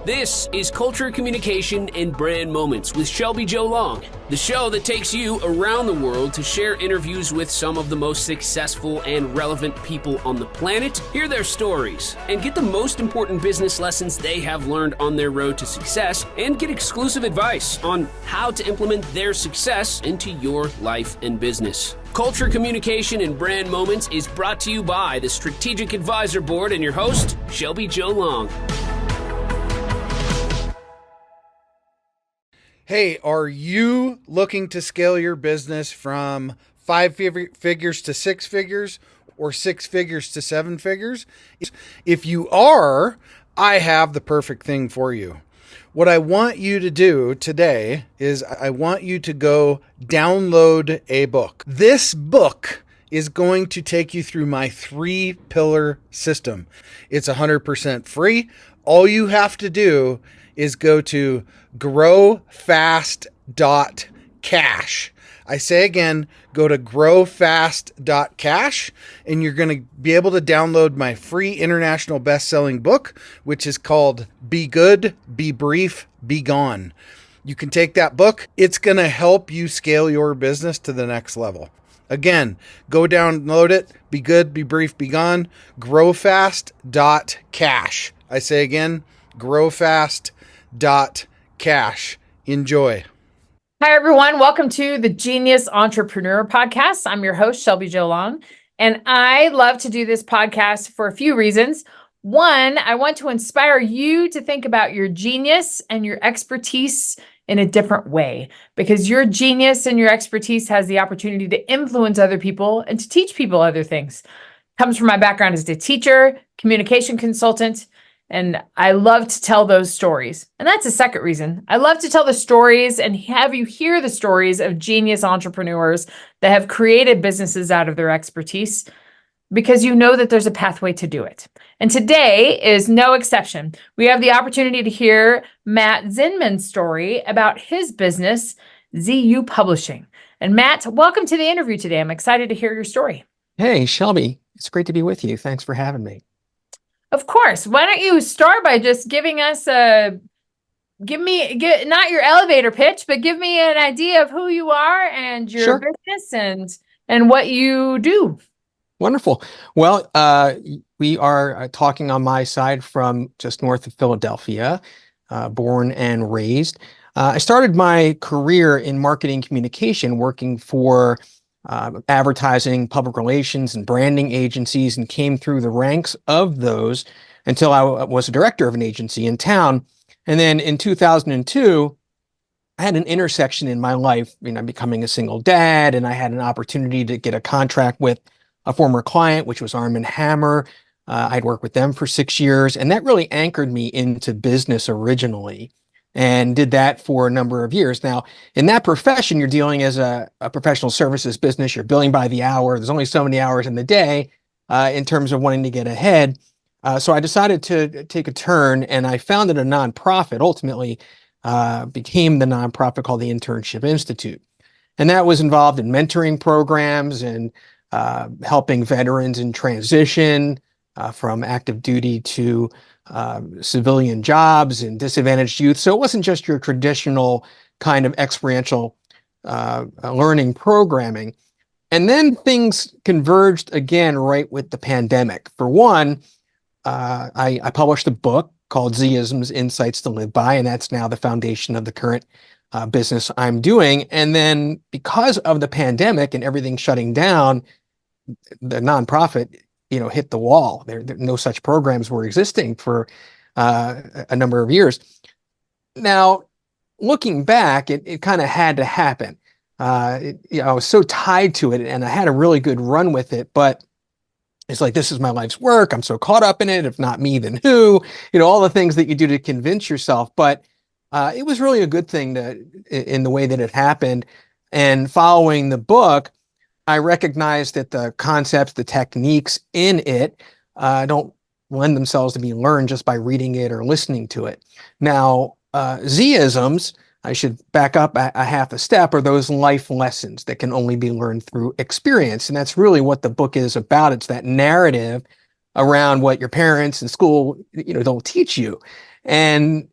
This is Culture, Communication, and Brand Moments with Shelby Joe Long, the show that takes you around the world to share interviews with some of the most successful and relevant people on the planet, hear their stories, and get the most important business lessons they have learned on their road to success, and get exclusive advice on how to implement their success into your life and business. Culture, Communication, and Brand Moments is brought to you by the Strategic Advisor Board and your host, Shelby Joe Long. Hey, are you looking to scale your business from 5 figures to 6 figures or 6 figures to 7 figures? If you are, I have the perfect thing for you. What I want you to do today is I want you to go download a book. This book is going to take you through my 3-pillar system. It's 100% free. All you have to do is go to growfast.cash. I say again, go to growfast.cash and you're going to be able to download my free international best-selling book, which is called Be Good, Be Brief, Be Gone. You can take that book. It's going to help you scale your business to the next level. Again, go download it. Be good, be brief, be gone. Growfast.cash. I say again, growfast.cash. Enjoy. Hi, everyone. Welcome to the Genius Entrepreneur Podcast. I'm your host, Shelby Joe Long, and I love to do this podcast for a few reasons. One, I want to inspire you to think about your genius and your expertise in a different way, because your genius and your expertise has the opportunity to influence other people and to teach people other things. Comes from my background as a teacher, communication consultant, and I love to tell those stories. And that's a second reason. I love to tell the stories and have you hear the stories of genius entrepreneurs that have created businesses out of their expertise, because you know that there's a pathway to do it. And today is no exception. We have the opportunity to hear Matt Zinman's story about his business, ZU Publishing. And Matt, welcome to the interview today. I'm excited to hear your story. Hey, Shelby. It's great to be with you. Thanks for having me. Of course. Why don't you start by just giving us not your elevator pitch, but give me an idea of who you are and your business and what you do. Wonderful. Well, we are talking on my side from just north of Philadelphia, born and raised. I started my career in marketing communication, working for advertising, public relations, and branding agencies, and came through the ranks of those until I was a director of an agency in town. And then in 2002, I had an intersection in my life, becoming a single dad, and I had an opportunity to get a contract with a former client, which was Arm & Hammer. I'd worked with them for 6 years, and that really anchored me into business originally, and did that for a number of years. Now, in that profession, you're dealing as a professional services business. You're billing by the hour. There's only so many hours in the day in terms of wanting to get ahead. So I decided to take a turn, and I founded a nonprofit, ultimately became the nonprofit called the Internship Institute. And that was involved in mentoring programs and helping veterans in transition from active duty to civilian jobs and disadvantaged youth. So it wasn't just your traditional kind of experiential learning programming. And then things converged again right with the pandemic. For one, I published a book called Z-isms, Insights to Live By, and that's now the foundation of the current business I'm doing. And then because of the pandemic and everything shutting down, the nonprofit hit the wall. No such programs were existing for a number of years. Now, looking back, it kind of had to happen. I was so tied to it, and I had a really good run with it, but it's like, this is my life's work. I'm so caught up in it. If not me, then who? All the things that you do to convince yourself. But it was really a good thing in the way that it happened. And following the book, I recognized that the concepts, the techniques in it don't lend themselves to be learned just by reading it or listening to it. Now, Z-isms, I should back up a half a step, are those life lessons that can only be learned through experience. And that's really what the book is about. It's that narrative around what your parents and school, don't teach you. And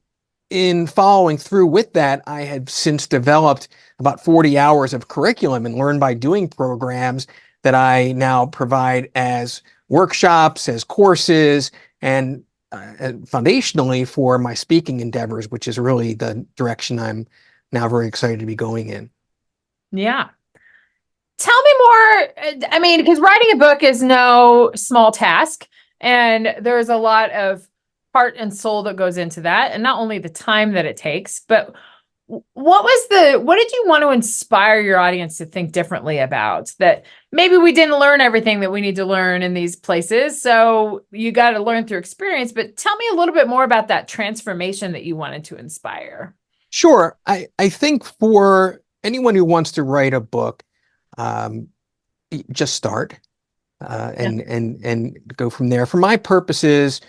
in following through with that, I had since developed about 40 hours of curriculum and learn by doing programs that I now provide as workshops, as courses, and foundationally for my speaking endeavors, which is really the direction I'm now very excited to be going in. Yeah. Tell me more. I mean, because writing a book is no small task, and there's a lot of heart and soul that goes into that, and not only the time that it takes, but what did you want to inspire your audience to think differently about? That maybe we didn't learn everything that we need to learn in these places, so you got to learn through experience, but tell me a little bit more about that transformation that you wanted to inspire. Sure. I think for anyone who wants to write a book, just start and go from there. For my purposes,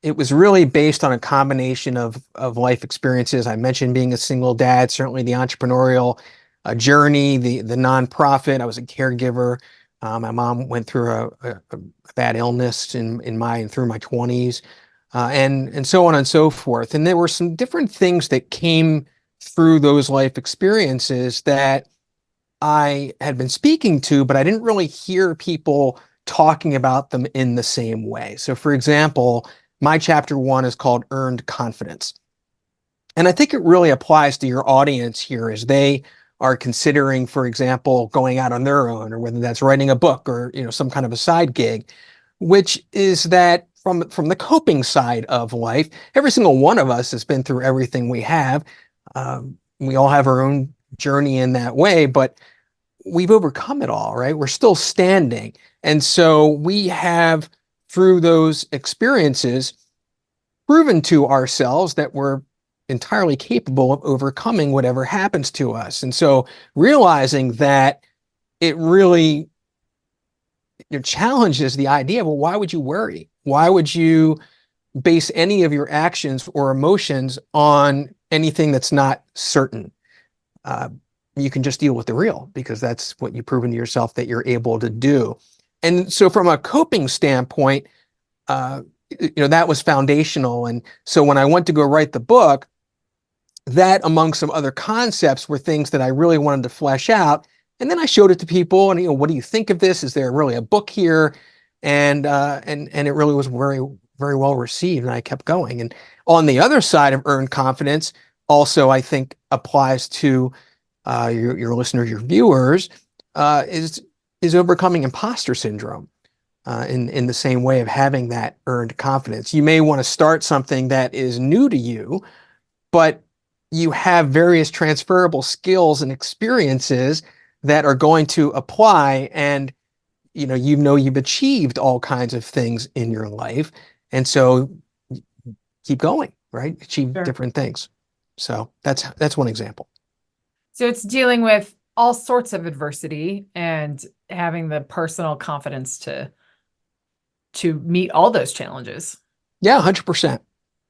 it was really based on a combination of life experiences. I mentioned being a single dad, certainly the entrepreneurial journey, the nonprofit. I was a caregiver. My mom went through a bad illness through my 20s, and so on and so forth. And there were some different things that came through those life experiences that I had been speaking to, but I didn't really hear people talking about them in the same way. So, for example, my chapter 1 is called Earned Confidence. And I think it really applies to your audience here as they are considering, for example, going out on their own, or whether that's writing a book or, some kind of a side gig, which is that from the coping side of life, every single one of us has been through everything we have. We all have our own journey in that way, but we've overcome it all, right? We're still standing. And so we have, through those experiences, proven to ourselves that we're entirely capable of overcoming whatever happens to us. And so realizing that it really challenges the idea, well, why would you worry? Why would you base any of your actions or emotions on anything that's not certain? You can just deal with the real, because that's what you've proven to yourself that you're able to do. And so from a coping standpoint, that was foundational. And so when I went to go write the book, that among some other concepts were things that I really wanted to flesh out. And then I showed it to people and, what do you think of this? Is there really a book here? And it really was very, very well received, and I kept going. And on the other side of Earned Confidence, also, I think applies to your listeners, your viewers, is overcoming imposter syndrome. In the same way of having that earned confidence. You may want to start something that is new to you, but you have various transferable skills and experiences that are going to apply, and you've achieved all kinds of things in your life, and so keep going, right? Achieve different things. So that's one example. So it's dealing with all sorts of adversity and having the personal confidence to meet all those challenges. Yeah, 100%.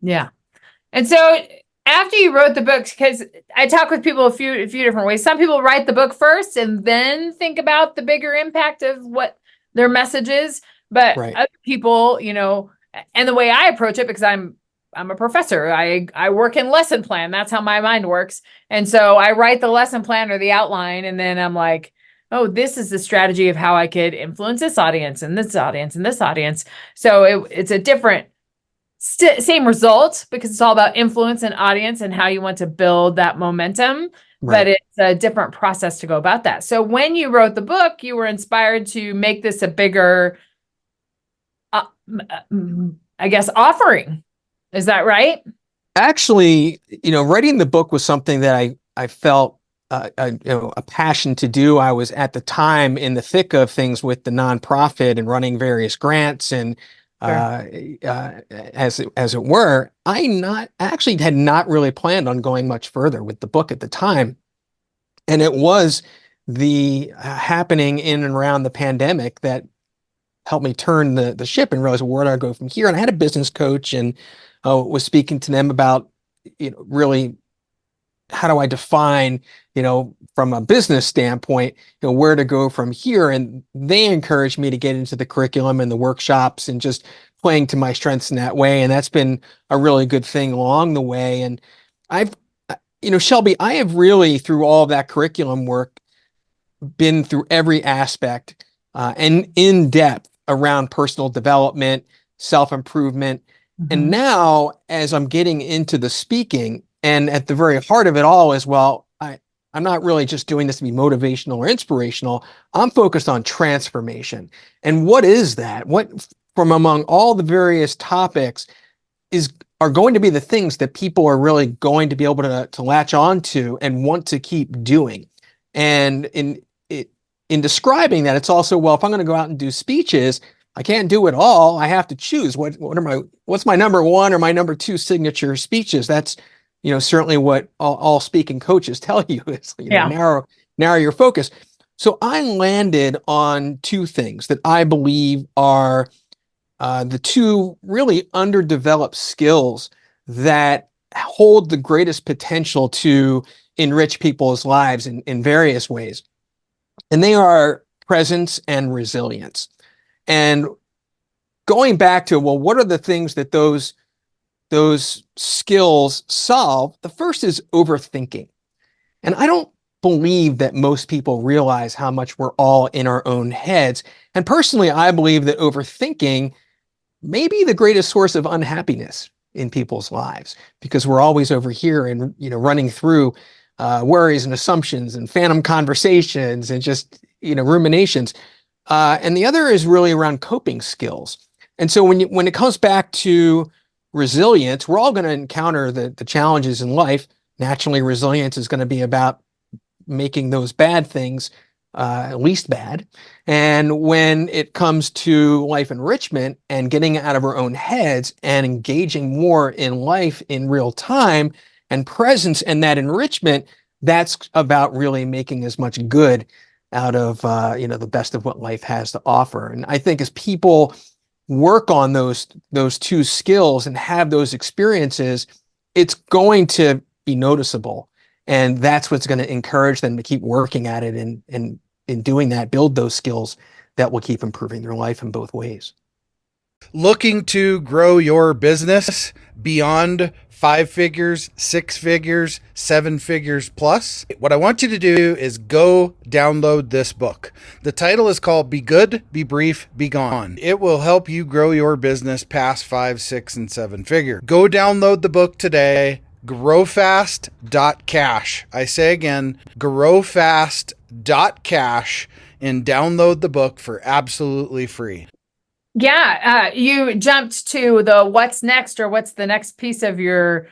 Yeah. And so after you wrote the book, because I talk with people a few different ways. Some people write the book first and then think about the bigger impact of what their message is. But other people, and the way I approach it, because I'm a professor, I work in lesson plan. That's how my mind works. And so I write the lesson plan or the outline, and then I'm like, oh, this is the strategy of how I could influence this audience and this audience and this audience. So it's a different, same result, because it's all about influence and audience and how you want to build that momentum. But it's a different process to go about that. So when you wrote the book, you were inspired to make this a bigger, I guess, offering. Is that right? Actually, writing the book was something that I felt a passion to do. I was at the time in the thick of things with the nonprofit and running various grants, and as it were, I actually had not really planned on going much further with the book at the time. And it was the happening in and around the pandemic that helped me turn the ship and realize, well, where do I go from here? And I had a business coach and was speaking to them about, really how do I define, from a business standpoint, where to go from here? And they encouraged me to get into the curriculum and the workshops and just playing to my strengths in that way. And that's been a really good thing along the way. And I've, Shelby, I have really, through all of that curriculum work, been through every aspect and in depth around personal development, self-improvement. And now, as I'm getting into the speaking, and at the very heart of it all as well, I'm not really just doing this to be motivational or inspirational. I'm focused on transformation. And what is that? What, from among all the various topics, are going to be the things that people are really going to be able to latch on to and want to keep doing. And in describing that, it's also, well, if I'm going to go out and do speeches, I can't do it all. I have to choose what's my number one or my number two signature speeches. That's, certainly what all speaking coaches tell you is, narrow your focus. So I landed on two things that I believe are the two really underdeveloped skills that hold the greatest potential to enrich people's lives in various ways. And they are presence and resilience. And going back to, well, what are the things that those skills solve? The first is overthinking. And I don't believe that most people realize how much we're all in our own heads. And personally, I believe that overthinking may be the greatest source of unhappiness in people's lives, because we're always over here and, running through worries and assumptions and phantom conversations and just, ruminations. And the other is really around coping skills. And so when it comes back to resilience, we're all going to encounter the challenges in life. Naturally, resilience is going to be about making those bad things least bad. And when it comes to life enrichment and getting out of our own heads and engaging more in life in real time and presence and that enrichment, that's about really making as much good out of the best of what life has to offer. And I think as people work on those two skills and have those experiences, it's going to be noticeable. And that's what's going to encourage them to keep working at it and in doing that, build those skills that will keep improving their life in both ways. Looking to grow your business beyond 5 figures, 6 figures, 7 figures plus? What I want you to do is go download this book. The title is called Be Good, Be Brief, Be Gone. It will help you grow your business past 5, 6, and 7 figure. Go download the book today. Growfast.cash. I say again, growfast.cash, and download the book for absolutely free. Yeah, you jumped to the what's next, or what's the next piece of your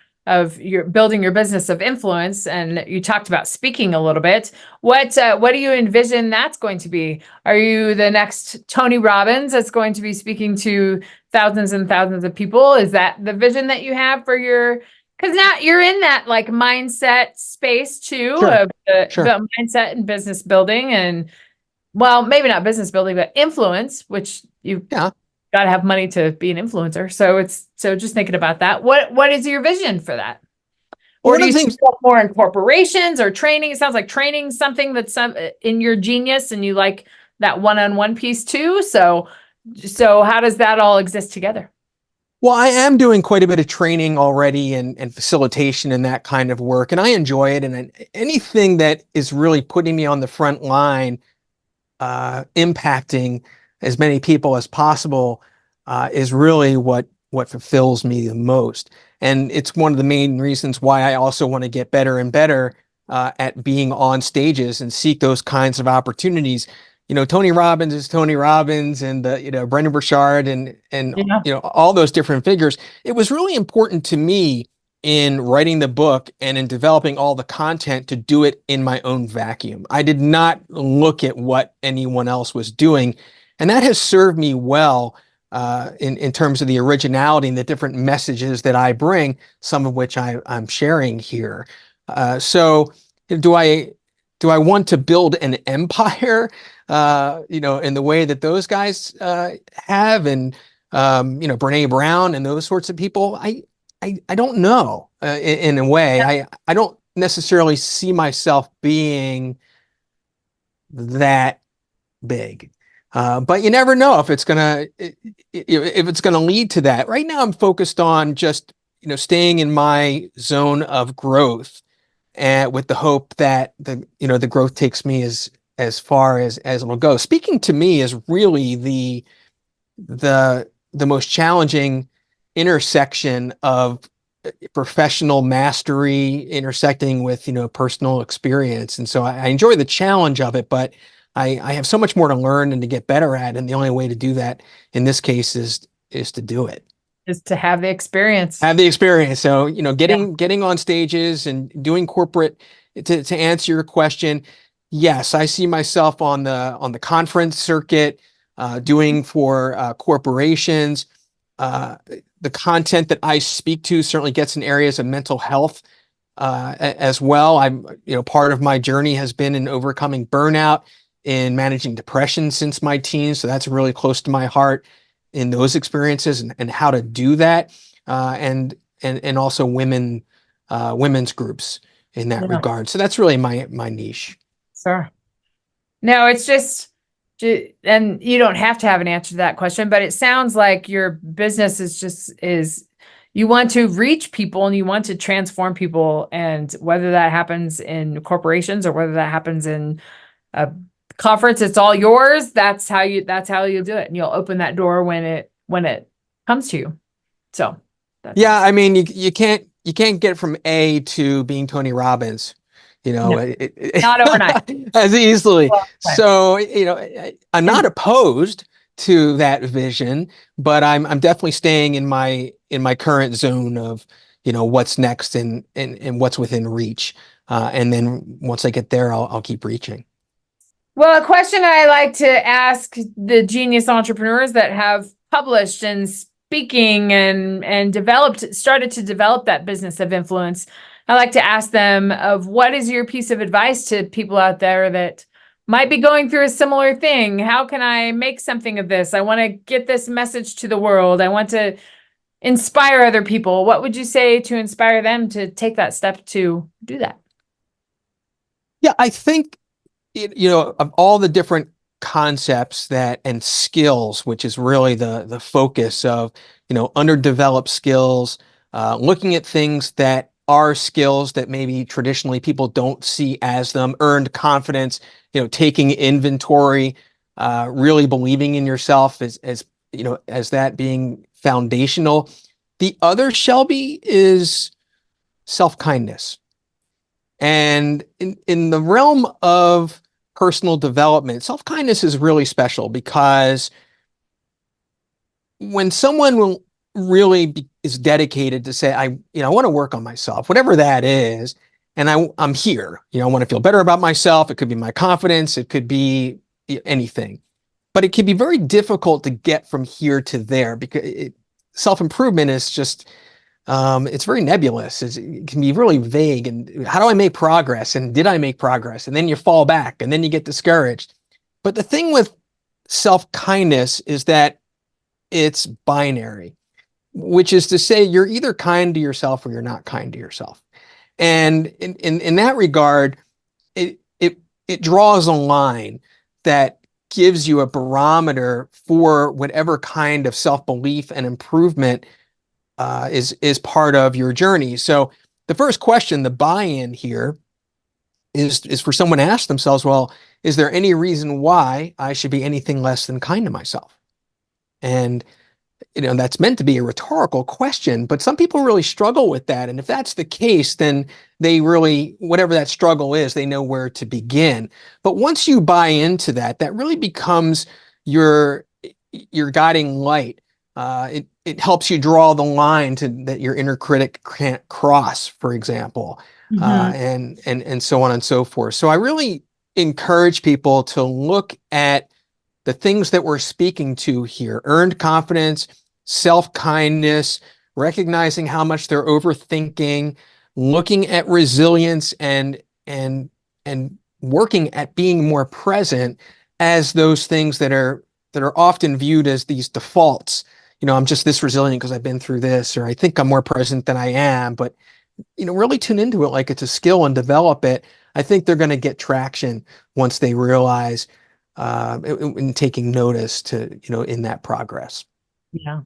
building your business of influence, and you talked about speaking a little bit. What do you envision that's going to be? Are you the next Tony Robbins that's going to be speaking to thousands and thousands of people? Is that the vision that you have for your? Because now you're in that like mindset space too, of the mindset and business building, and well, maybe not business building, but influence, which you got to have money to be an influencer. So just thinking about that. What is your vision for that? Or do you see more in corporations or training? It sounds like training something that's in your genius, and you like that one-on-one piece too. So how does that all exist together? Well, I am doing quite a bit of training already and facilitation and that kind of work, and I enjoy it. And anything that is really putting me on the front line, impacting as many people as possible, is really what fulfills me the most. And it's one of the main reasons why I also want to get better and better at being on stages and seek those kinds of opportunities. Tony Robbins is Tony Robbins, and Brendan Burchard and all those different figures. It was really important to me in writing the book and in developing all the content to do it in my own vacuum. I did not look at what anyone else was doing, and that has served me well in terms of the originality and the different messages that I bring, some of which I'm sharing here. So do I want to build an empire, in the way that those guys have, and Brene Brown and those sorts of people? I don't know. In a way, I don't necessarily see myself being that big. But you never know if it's gonna lead to that. Right now, I'm focused on just staying in my zone of growth, and with the hope that the growth takes me as far as it'll go. Speaking to me is really the most challenging intersection of professional mastery intersecting with personal experience, and so I enjoy the challenge of it, but I have so much more to learn and to get better at, and the only way to do that in this case is to do it. Is to have the experience. Have the experience. So getting on stages and doing corporate. To answer your question, yes, I see myself on the conference circuit, doing for corporations. The content that I speak to certainly gets in areas of mental health as well. I'm, part of my journey has been in overcoming burnout, in managing depression since my teens. So that's really close to my heart in those experiences and how to do that. And also women's groups in that regard. So that's really my niche. Sure. No, it's just, and you don't have to have an answer to that question, but it sounds like your business is you want to reach people and you want to transform people. And whether that happens in corporations or whether that happens in a conference, it's all yours. That's how you do it. And you'll open that door when it comes to you. So yeah, I mean, you can't get from A to being Tony Robbins, not overnight as easily. Well, so, I'm not opposed to that vision, but I'm definitely staying in my current zone of, what's next and what's within reach. And then once I get there, I'll keep reaching. Well, a question I like to ask the genius entrepreneurs that have published and speaking and started to develop that business of influence, I like to ask them of what is your piece of advice to people out there that might be going through a similar thing? How can I make something of this? I want to get this message to the world. I want to inspire other people. What would you say to inspire them to take that step to do that? Yeah, I think, of all the different concepts and skills, which is really the focus of, underdeveloped skills, looking at things that are skills that maybe traditionally people don't see as them, earned confidence, taking inventory, really believing in yourself as that being foundational. The other, Shelby, is self-kindness. And in the realm of personal development, self-kindness is really special because when someone is dedicated to say, I want to work on myself, whatever that is, and I'm here, I want to feel better about myself. It could be my confidence. It could be anything, but it can be very difficult to get from here to there because self-improvement is just, it's very nebulous. It can be really vague. And how do I make progress? And did I make progress? And then you fall back and then you get discouraged. But the thing with self-kindness is that it's binary, which is to say you're either kind to yourself or you're not kind to yourself. And in that regard, it draws a line that gives you a barometer for whatever kind of self-belief and improvement is part of your journey. So the first question, the buy-in here, is for someone to ask themselves, well, is there any reason why I should be anything less than kind to myself? And that's meant to be a rhetorical question, but some people really struggle with that. And if that's the case, then they really, whatever that struggle is, they know where to begin. But once you buy into that, that really becomes your guiding light. It helps you draw the line that your inner critic can't cross, for example, and so on and so forth. So I really encourage people to look at the things that we're speaking to here: earned confidence, self-kindness, recognizing how much they're overthinking, looking at resilience and working at being more present as those things that are often viewed as these defaults. I'm just this resilient because I've been through this, or I think I'm more present than I am, but really tune into it like it's a skill and develop it, I think they're going to get traction once they realize in taking notice to, in that progress. Yeah.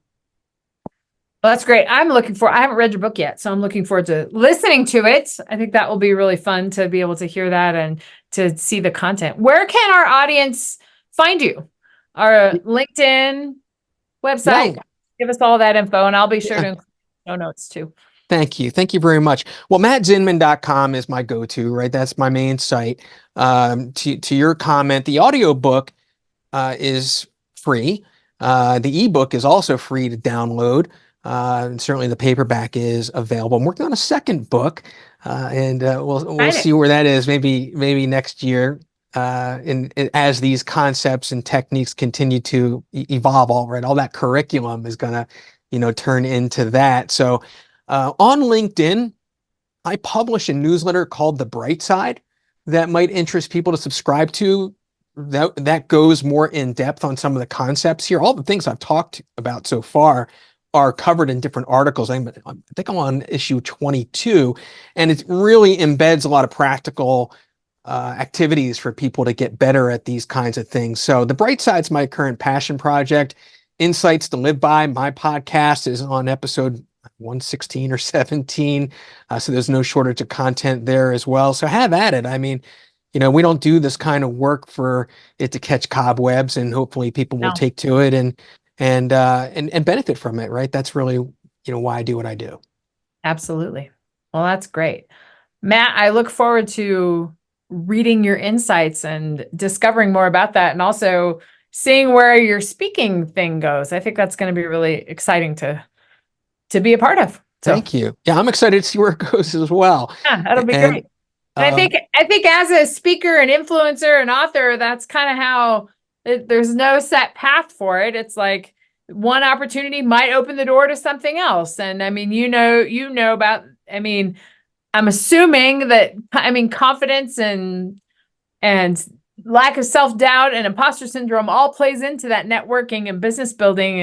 Well, that's great. I haven't read your book yet, so I'm looking forward to listening to it. I think that will be really fun to be able to hear that and to see the content. Where can our audience find you? Our LinkedIn website? Yeah. Give us all that info, and I'll be sure Yeah. to include show notes too. Thank you. Thank you very much. Well, MattZinman.com is my go-to, right? That's my main site. To your comment, the audiobook is free. The ebook is also free to download. And certainly the paperback is available. I'm working on a second book, and we'll see where that is. Maybe next year. And as these concepts and techniques continue to evolve, all that curriculum is gonna, turn into that. So, on LinkedIn, I publish a newsletter called The Bright Side that might interest people to subscribe to. That goes more in depth on some of the concepts here. All the things I've talked about so far are covered in different articles. I think I'm on issue 22, and it really embeds a lot of practical activities for people to get better at these kinds of things. So The Bright Side's my current passion project. Insights to Live By, my podcast, is on episode 116 or 17. So there's no shortage of content there as well. So have at it. I mean, we don't do this kind of work for it to catch cobwebs, and hopefully people will take to it and benefit from it, right? That's really, why I do what I do. Absolutely. Well, that's great. Matt, I look forward to reading your insights and discovering more about that, and also seeing where your speaking thing goes. I think that's going to be really exciting to be a part of. So, thank you. Yeah, I'm excited to see where it goes as well. Yeah, that'll be great. And I think as a speaker and influencer and author, that's kind of how there's no set path for it. It's like one opportunity might open the door to something else. And I mean, about, I'm assuming that, confidence and lack of self-doubt and imposter syndrome all plays into that networking and business building.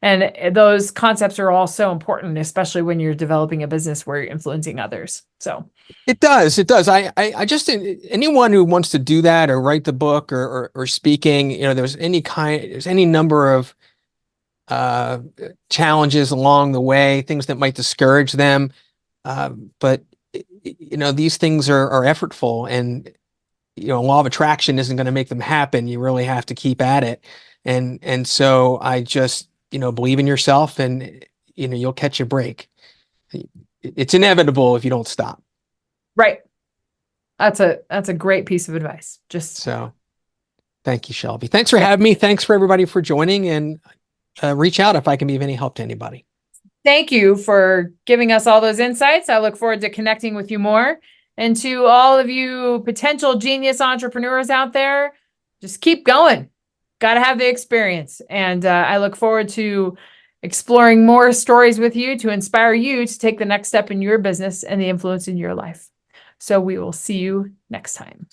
And those concepts are all so important, especially when you're developing a business where you're influencing others. So it does. I just, anyone who wants to do that or write the book or speaking, there's any number of challenges along the way, things that might discourage them. But these things are effortful, and law of attraction isn't going to make them happen. You really have to keep at it. And so I just, believe in yourself, and, you'll catch a break. It's inevitable if you don't stop. Right. That's a great piece of advice. So thank you, Shelby. Thanks for having me. Thanks for everybody for joining, and reach out if I can be of any help to anybody. Thank you for giving us all those insights. I look forward to connecting with you more. And to all of you potential genius entrepreneurs out there, just keep going. Got to have the experience. And I look forward to exploring more stories with you to inspire you to take the next step in your business and the influence in your life. So we will see you next time.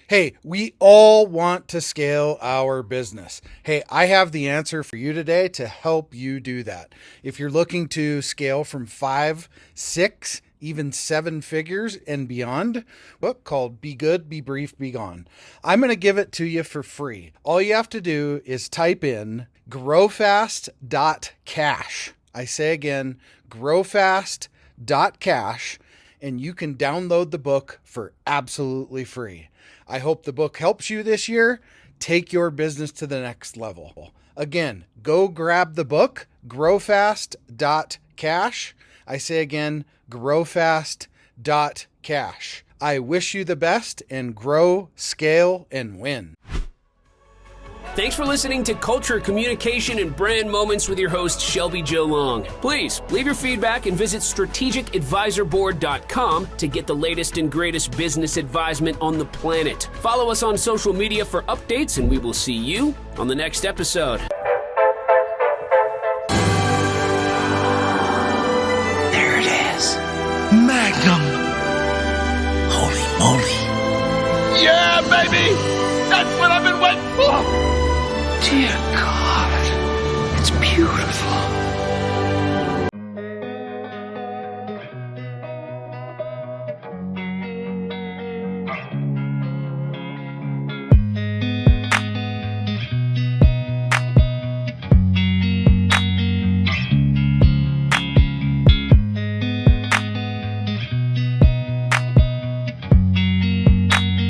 Hey, we all want to scale our business. Hey, I have the answer for you today to help you do that. If you're looking to scale from 5, 6, even 7 figures and beyond, book called Be Good, Be Brief, Be Gone. I'm going to give it to you for free. All you have to do is type in growfast.cash. I say again, growfast.cash, and you can download the book for absolutely free. I hope the book helps you this year. Take your business to the next level. Again, go grab the book, growfast.cash. I say again, growfast.cash. I wish you the best, and grow, scale, and win. Thanks for listening to Culture, Communication, and Brand Moments with your host, Shelby Joe Long. Please leave your feedback and visit strategicadvisorboard.com to get the latest and greatest business advisement on the planet. Follow us on social media for updates, and we will see you on the next episode. There it is. Magnum. Holy moly. Yeah, baby! That's what I've been waiting for! Dear God.